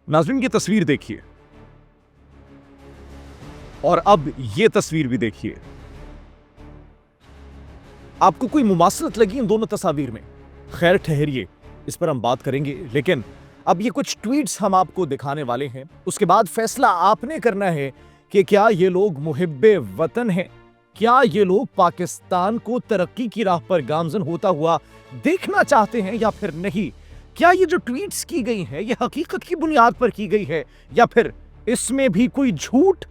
नाज़रीन की तस्वीर देखिए और अब ये तस्वीर भी देखिए। आपको कोई मुमासलत लगी इन दोनों तस्वीर में? खैर ठहरिए, इस पर हम बात करेंगे, लेकिन अब ये कुछ ट्वीट्स हम आपको दिखाने वाले हैं। उसके बाद फैसला आपने करना है कि क्या ये लोग मुहिब्बे वतन हैं, क्या ये लोग पाकिस्तान को तरक्की की राह पर गामजन होता हुआ देखना चाहते हैं या फिर नहीं। क्या ये जो ट्वीट्स की गई हैं ये हकीकत की बुनियाद पर की गई है या फिर इसमें भी कोई झूठ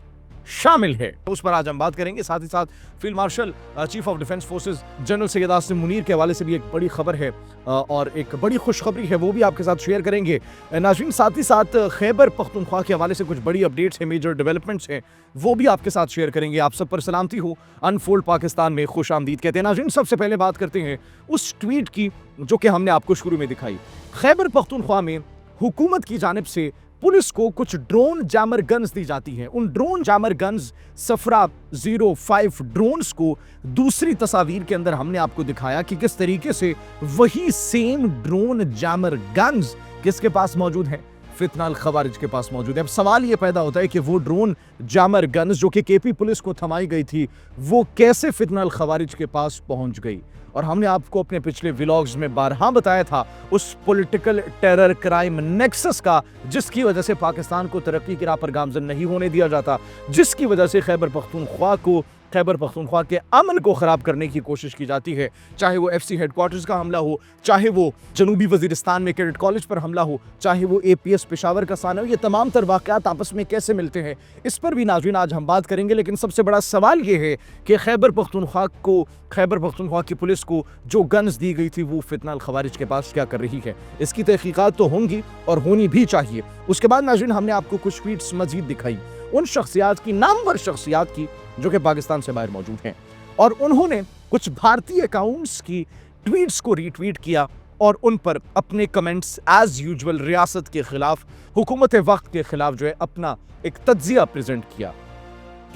शामिल है, उस पर आज हम बात करेंगे। साथ ही साथ field marshal chief of defence forces general Syed Asim Munir के हवाले से भी एक बड़ी खबर है और एक बड़ी खुशखबरी है, वो भी आपके साथ शेयर करेंगे नाज़रीन। साथ ही साथ खैबर पख्तूनख्वा के हवाले से कुछ बड़ी अपडेट्स हैं, मेजर डेवलपमेंट्स हैं, वो भी आपके साथ शेयर करेंगे। आप सब पर सलामती हो, अनफोल्ड पाकिस्तान में खुश आमदीद कहते हैं। नाज़रीन सबसे पहले बात करते हैं उस ट्वीट की जो कि हमने आपको शुरू में दिखाई। खैबर पख्तूनख्वा में हुकूमत की जानिब से पुलिस को कुछ ड्रोन जैमर गन्स दी जाती हैं। उन ड्रोन जैमर गन्स सफरा 05 ड्रोन्स को दूसरी तस्वीर के अंदर हमने आपको दिखाया कि किस तरीके से वही सेम ड्रोन जैमर गन्स किसके पास मौजूद हैं, फितना अल खवारिज के पास मौजूद है। अब सवाल ये पैदा होता है कि वो ड्रोन जैमर गन्स जो कि केपी पुलिस को थमाई गई थी वो कैसे फितना अल खवारिज के पास पहुंच गई। और हमने आपको अपने पिछले व्लॉग्स में बारहा बताया था उस पॉलिटिकल टेरर क्राइम नेक्सस का जिसकी वजह से पाकिस्तान को तरक्की की राह पर गामजन नहीं होने दिया जाता, जिसकी वजह से खैबर पख्तूनख्वा के अमन को ख़राब करने की कोशिश की जाती है। चाहे वो FC हेडक्वार्टर्स का हमला हो, चाहे वो जनूबी वजीरिस्तान में कैडेट कॉलेज पर हमला हो, चाहे वो APS पेशावर का साना हो, ये तमाम तर वाक़यात आपस में कैसे मिलते हैं इस पर भी नाज़रीन आज हम बात करेंगे। लेकिन सबसे बड़ा सवाल ये है कि खैबर पख्तूनख्वा की पुलिस को जो गन्स दी गई थी वो फितना अल खवारिज के पास क्या कर रही है, इसकी तहकीकात तो होंगी और होनी भी चाहिए। उसके बाद नाज़रीन हमने आपको कुछ ट्वीट्स मजीद दिखाई उन शख्सियात की, नामवर शख्सियात की जो कि पाकिस्तान से बाहर मौजूद हैं, और उन्होंने कुछ भारतीय अकाउंट्स की ट्वीट्स को रीट्वीट किया और उन पर अपने कमेंट्स एज यूजुअल रियासत के खिलाफ, हुकूमत वक्त के खिलाफ जो है अपना एक तज्जिया प्रेजेंट किया।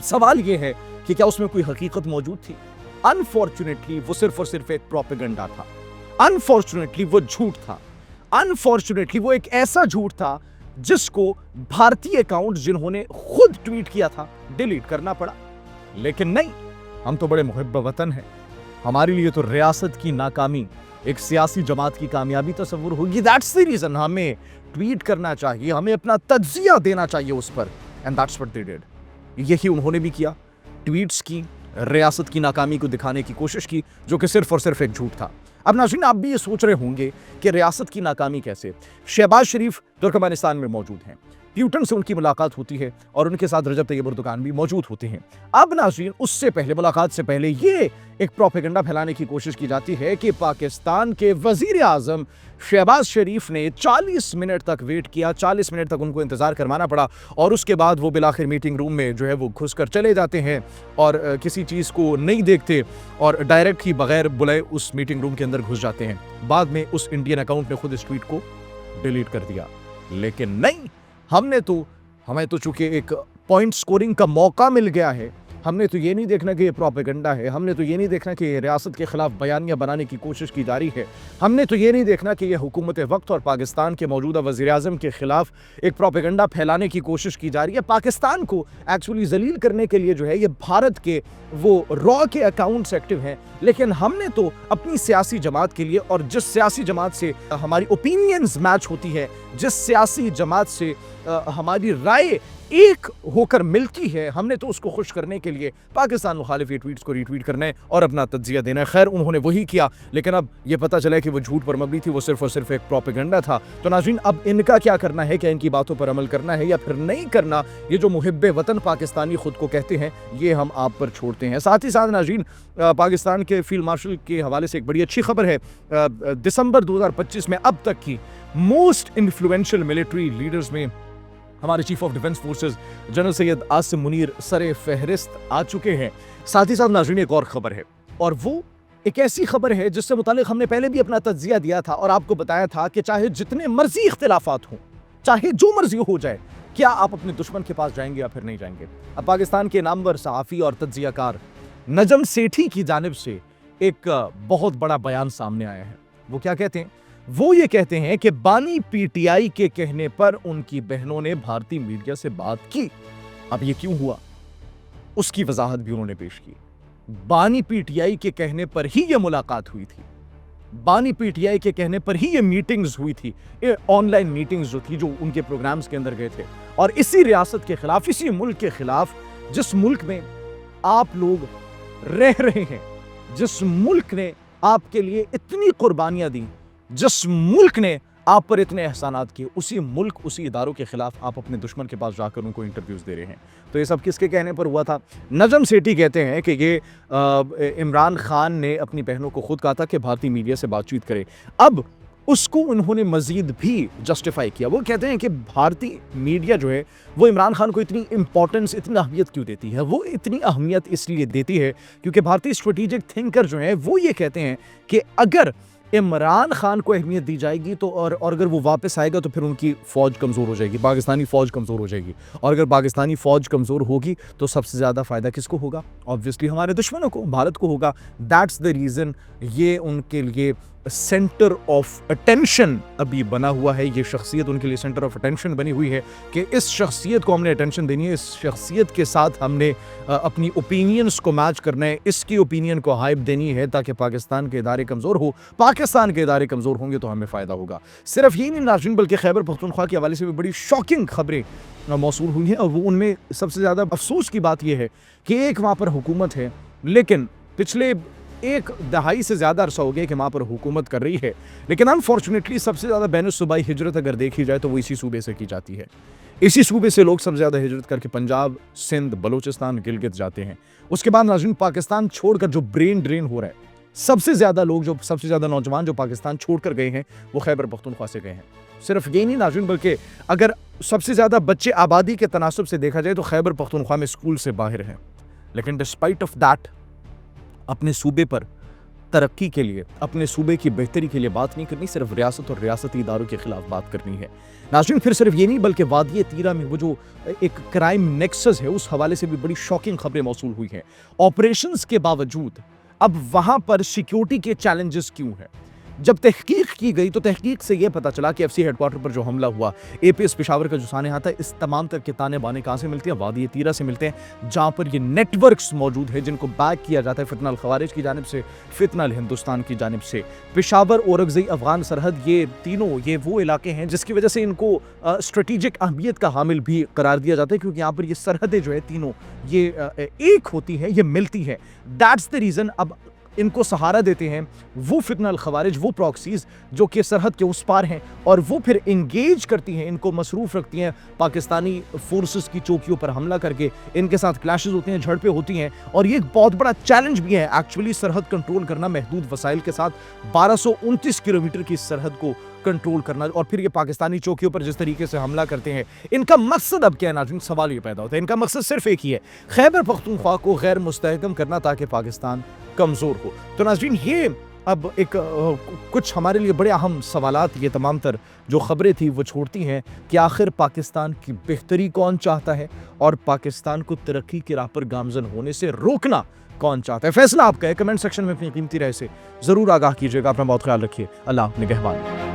सवाल ये है कि क्या उसमें कोई हकीकत मौजूद थी? अनफॉर्चुनेटली वो सिर्फ और सिर्फ एक प्रोपेगेंडा था, अनफॉर्चुनेटली वो झूठ था, अनफॉर्चुनेटली वो एक ऐसा झूठ था जिसको भारतीय अकाउंट जिन्होंने खुद ट्वीट किया था डिलीट करना पड़ा। लेकिन नहीं, हम तो बड़े मुहिब्ब वतन हैं, हमारे लिए तो रियासत की नाकामी एक सियासी जमात की कामयाबी तस्वुर होगी। दैट्स द रीजन हमें ट्वीट करना चाहिए, हमें अपना तज्जिया देना चाहिए उस पर, and that's what they did. यही उन्होंने भी किया, ट्वीट्स की, रियासत की नाकामी को दिखाने की कोशिश की जो कि सिर्फ और सिर्फ एक झूठ था। अब नाज़रीन आप भी ये सोच रहे होंगे कि रियासत की नाकामी कैसे? शहबाज शरीफ तुर्कमेनिस्तान में मौजूद हैं, प्यूटन से उनकी मुलाकात होती है और उनके साथ रजब तैयब एर्दोगान भी मौजूद होते हैं। अब नाज़रीन उससे पहले, मुलाकात से पहले ये एक प्रोपेगेंडा फैलाने की कोशिश की जाती है कि पाकिस्तान के वजीर आज़म शहबाज शरीफ ने 40 मिनट तक वेट किया, 40 मिनट तक उनको इंतज़ार करवाना पड़ा और उसके बाद वो बिलाखिर मीटिंग रूम में जो है वो घुस कर चले जाते हैं और किसी चीज़ को नहीं देखते और डायरेक्ट ही बगैर बुलाए उस मीटिंग रूम के अंदर घुस जाते हैं। बाद में उस इंडियन अकाउंट ने खुद इस ट्वीट को डिलीट कर दिया। लेकिन नहीं, हमें तो चूंकि एक पॉइंट स्कोरिंग का मौका मिल गया है, हमने तो ये नहीं देखना कि ये प्रोपेगेंडा है, हमने तो ये नहीं देखना कि ये रियासत के खिलाफ बयानियां बनाने की कोशिश की जा रही है, हमने तो ये नहीं देखना कि ये हुकूमत वक्त और पाकिस्तान के मौजूदा वज़ीर आज़म के खिलाफ एक प्रोपेगेंडा फैलाने की कोशिश की जा रही है। पाकिस्तान को एक्चुअली जलील करने के लिए जो है ये भारत के वो रॉ के अकाउंट्स एक्टिव हैं, लेकिन हमने तो अपनी सियासी जमात के लिए, और जिस सियासी जमात से हमारी ओपिनियंस मैच होती है, जिस सियासी जमात से हमारी राय एक होकर मिलती है, हमने तो उसको खुश करने के लिए पाकिस्तान मुखालिफ ये ट्वीट्स को रीट्वीट करना है और अपना तज्जिया देना है। खैर उन्होंने वही किया, लेकिन अब ये पता चला कि वो झूठ पर मबनी थी, वो सिर्फ और सिर्फ एक प्रोपेगेंडा था। तो नाज़रीन अब इनका क्या करना है, क्या इनकी बातों पर अमल करना है या फिर नहीं करना, ये जो मुहिब्बे वतन पाकिस्तानी खुद को कहते हैं ये हम आप पर छोड़ते हैं। साथ ही साथ नाज़रीन पाकिस्तान के फील्ड मार्शल के हवाले से एक बड़ी अच्छी खबर है। दिसंबर 2025 में अब तक की मोस्ट इन्फ्लुएंशियल मिलिट्री लीडर्स में हमारे chief of defence forces general Syed Asim Munir सरे फहरिस्त आ चुके हैं। साथ ही साथ नाज़रीन एक और खबर है, और वो एक ऐसी खबर है जिससे मुतालिक हमने पहले भी अपना तज्जिया दिया था और आपको बताया था कि चाहे जितने मर्जी इख्तिलाफात हों, चाहे जो मर्जी हो जाए, क्या आप अपने दुश्मन के पास जाएंगे या फिर नहीं जाएंगे। अब पाकिस्तान के नामवर सहाफ़ी और तज्जियाकार नजम सेठी की जानिब से एक बहुत बड़ा बयान सामने आया है। वो क्या कहते हैं وہ یہ کہتے ہیں کہ بانی پی ٹی آئی کے کہنے پر ان کی بہنوں نے بھارتی میڈیا سے بات کی. اب یہ کیوں ہوا اس کی وضاحت بھی انہوں نے پیش کی. بانی پی ٹی آئی کے کہنے پر ہی یہ ملاقات ہوئی تھی, بانی پی ٹی آئی کے کہنے پر ہی یہ میٹنگز ہوئی تھی, یہ آن لائن میٹنگز جو تھی جو ان کے پروگرامز کے اندر گئے تھے. اور اسی ریاست کے خلاف, اسی ملک کے خلاف, جس ملک میں آپ لوگ رہ رہے ہیں, جس ملک نے آپ کے لیے اتنی قربانیاں دی, جس ملک نے آپ پر اتنے احسانات کیے, اسی ملک, اسی اداروں کے خلاف آپ اپنے دشمن کے پاس جا کر ان کو انٹرویوز دے رہے ہیں. تو یہ سب کس کے کہنے پر ہوا تھا؟ نجم سیٹھی کہتے ہیں کہ یہ عمران خان نے اپنی بہنوں کو خود کہا تھا کہ بھارتی میڈیا سے بات چیت کرے. اب اس کو انہوں نے مزید بھی جسٹیفائی کیا. وہ کہتے ہیں کہ بھارتی میڈیا جو ہے وہ عمران خان کو اتنی امپورٹنس, اتنی اہمیت کیوں دیتی ہے؟ وہ اتنی اہمیت اس لیے دیتی ہے کیونکہ بھارتی اسٹریٹجک تھنکر جو ہیں وہ یہ کہتے ہیں کہ اگر عمران خان کو اہمیت دی جائے گی تو اور اگر وہ واپس آئے گا تو پھر ان کی فوج کمزور ہو جائے گی, پاکستانی فوج کمزور ہو جائے گی, اور اگر پاکستانی فوج کمزور ہوگی تو سب سے زیادہ فائدہ کس کو ہوگا؟ آبویسلی ہمارے دشمنوں کو, بھارت کو ہوگا. دیٹس دا ریزن یہ ان کے لیے سینٹر آف اٹینشن ابھی بنا ہوا ہے. یہ شخصیت ان کے لیے سینٹر آف اٹینشن بنی ہوئی ہے کہ اس شخصیت کو ہم نے اٹینشن دینی ہے, اس شخصیت کے ساتھ ہم نے اپنی اوپینینز کو میچ کرنا ہے, اس کی اوپینین کو ہائپ دینی ہے تاکہ پاکستان کے ادارے کمزور ہو. پاکستان کے ادارے کمزور ہوں گے تو ہمیں فائدہ ہوگا. صرف یہی نہیں ناظرین, بلکہ خیبر پختونخوا کے حوالے سے بھی بڑی شاکنگ خبریں موصول ہوئی ہیں, اور وہ ان میں سب سے زیادہ افسوس کی بات یہ ہے کہ ایک وہاں پر حکومت ہے, لیکن پچھلے ایک دہائی سے زیادہ عرصہ ہو گیا کہ وہاں پر حکومت کر رہی ہے, لیکن انفارچونیٹلی سب سے زیادہ بین الصوبائی ہجرت اگر دیکھی جائے تو وہ اسی صوبے سے کی جاتی ہے. اسی صوبے سے لوگ سب سے زیادہ ہجرت کر کے پنجاب, سندھ, بلوچستان, گلگت جاتے ہیں. اس کے بعد ناظرین پاکستان چھوڑ کر جو برین ڈرین ہو رہا ہے, سب سے زیادہ لوگ, جو سب سے زیادہ نوجوان جو پاکستان چھوڑ کر گئے ہیں وہ خیبر پختونخوا سے گئے ہیں. صرف یہ نہیں ناظرین, بلکہ اگر سب سے زیادہ بچے آبادی کے تناسب سے دیکھا جائے تو خیبر پختونخوا میں اسکول سے باہر ہیں, لیکن ڈسپائٹ آف دیٹ اپنے صوبے پر ترقی کے لیے, اپنے صوبے کی بہتری کے لیے بات نہیں کرنی, صرف ریاست اور ریاستی اداروں کے خلاف بات کرنی ہے. ناظرین پھر صرف یہ نہیں بلکہ وادی تیرہ میں وہ جو ایک کرائم نیکسس ہے اس حوالے سے بھی بڑی شاکنگ خبریں موصول ہوئی ہیں. آپریشنز کے باوجود اب وہاں پر سیکیورٹی کے چیلنجز کیوں ہیں؟ جب تحقیق کی گئی تو تحقیق سے یہ پتا چلا کہ ایف سی ہیڈ کوارٹر پر جو حملہ ہوا, اے پی ایس پشاور کا جو سانحہ تھا, اس تمام تر کے تانے بانے کہاں سے ملتے ہیں؟ وادی تیرہ سے ملتے ہیں, جہاں پر یہ نیٹ ورکس موجود ہیں جن کو بیک کیا جاتا ہے فتنہ الخوارج کی جانب سے, فتنہ الہندوستان کی جانب سے. پشاور, اورکزئی, افغان سرحد, یہ تینوں یہ وہ علاقے ہیں جس کی وجہ سے ان کو اسٹریٹجک اہمیت کا حامل بھی قرار دیا جاتا ہے, کیونکہ یہاں پر یہ سرحدیں جو ہے تینوں یہ ایک ہوتی ہیں, یہ ملتی ہے. دیٹس دا ریزن اب ان کو سہارا دیتے ہیں وہ فتنہ الخوارج, وہ پراکسیز جو کہ سرحد کے اس پار ہیں, اور وہ پھر انگیج کرتی ہیں, ان کو مصروف رکھتی ہیں پاکستانی فورسز کی چوکیوں پر حملہ کر کے. ان کے ساتھ کلیشز ہوتے ہیں, جھڑپیں ہوتی ہیں, اور یہ ایک بہت بڑا چیلنج بھی ہے ایکچولی سرحد کنٹرول کرنا محدود وسائل کے ساتھ. 1229 کلومیٹر کی سرحد کو کنٹرول کرنا, اور پھر یہ پاکستانی چوکیوں پر جس طریقے سے حملہ کرتے ہیں, ان کا مقصد اب کیا ہے ناظرین؟ سوال یہ پیدا ہوتا ہے. ان کا مقصد صرف ایک ہی ہے, خیبر پختونخوا کو غیر مستحکم کرنا تاکہ پاکستان کمزور ہو. تو ناظرین یہ اب ایک کچھ ہمارے لیے بڑے اہم سوالات یہ تمام تر جو خبریں تھی وہ چھوڑتی ہیں کہ آخر پاکستان کی بہتری کون چاہتا ہے, اور پاکستان کو ترقی کی راہ پر گامزن ہونے سے روکنا کون چاہتا ہے؟ فیصلہ آپ کا ہے. کمنٹ سیکشن میں اپنی قیمتی رائے سے ضرور آگاہ کیجیے گا. اپنا بہت خیال رکھیے. اللہ نگہبان.